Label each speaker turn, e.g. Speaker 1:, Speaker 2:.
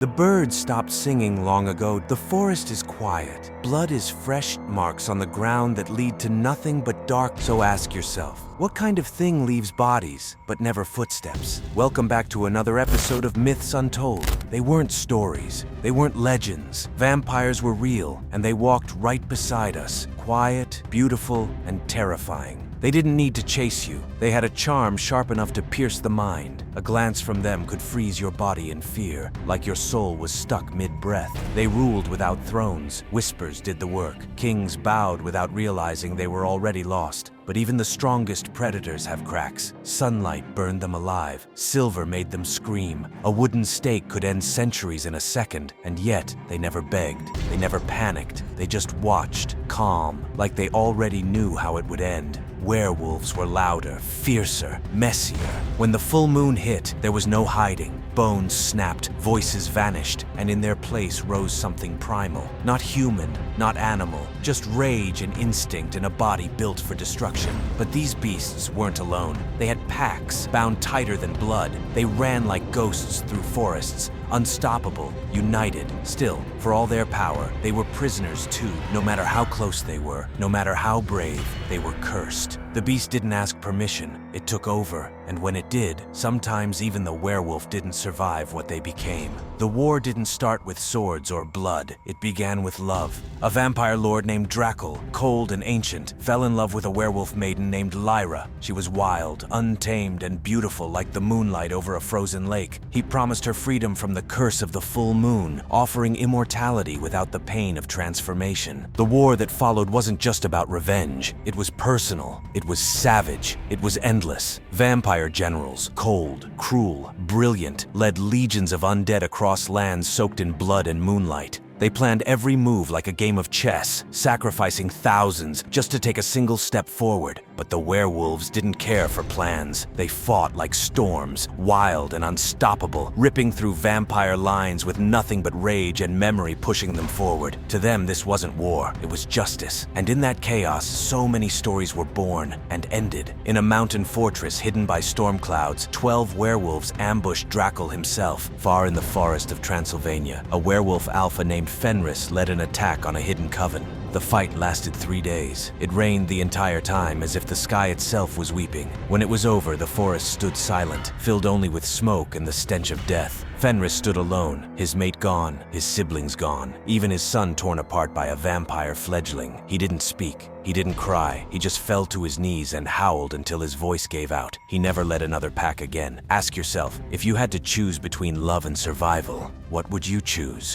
Speaker 1: The birds stopped singing long ago. The forest is quiet. Blood is fresh marks on the ground that lead to nothing but dark. So ask yourself, what kind of thing leaves bodies but never footsteps? Welcome back to another episode of Myths Untold. They weren't stories. They weren't legends. Vampires were real, and they walked right beside us, quiet, beautiful, and terrifying. They didn't need to chase you. They had a charm sharp enough to pierce the mind. A glance from them could freeze your body in fear, like your soul was stuck mid-breath. They ruled without thrones. Whispers did the work. Kings bowed without realizing they were already lost. But even the strongest predators have cracks. Sunlight burned them alive. Silver made them scream. A wooden stake could end centuries in a second, and yet they never begged. They never panicked. They just watched, calm, like they already knew how it would end. Werewolves were louder, fiercer, messier. When the full moon hit, there was no hiding. Bones snapped, voices vanished, and in their place rose something primal. Not human, not animal, just rage and instinct in a body built for destruction. But these beasts weren't alone. They had packs, bound tighter than blood. They ran like ghosts through forests, unstoppable, united. Still, for all their power, they were prisoners too. No matter how close they were, no matter how brave, they were cursed. The beast didn't ask permission, it took over, and when it did, sometimes even the werewolf didn't survive what they became. The war didn't start with swords or blood, it began with love. A vampire lord named Drackle, cold and ancient, fell in love with a werewolf maiden named Lyra. She was wild, untamed, and beautiful like the moonlight over a frozen lake. He promised her freedom from the curse of the full moon, offering immortality without the pain of transformation. The war that followed wasn't just about revenge, it was personal. It was savage. It was endless. Vampire generals, cold, cruel, brilliant, led legions of undead across lands soaked in blood and moonlight. They planned every move like a game of chess, sacrificing thousands just to take a single step forward. But the werewolves didn't care for plans. They fought like storms, wild and unstoppable, ripping through vampire lines with nothing but rage and memory pushing them forward. To them, this wasn't war, it was justice. And in that chaos, so many stories were born and ended. In a mountain fortress hidden by storm clouds, 12 werewolves ambushed Drackle himself, far in the forest of Transylvania. A werewolf alpha named Fenris led an attack on a hidden coven. The fight lasted 3 days. It rained the entire time as if the sky itself was weeping. When it was over, the forest stood silent, filled only with smoke and the stench of death. Fenris stood alone, his mate gone, his siblings gone, even his son torn apart by a vampire fledgling. He didn't speak, he didn't cry, he just fell to his knees and howled until his voice gave out. He never led another pack again. Ask yourself, if you had to choose between love and survival, what would you choose?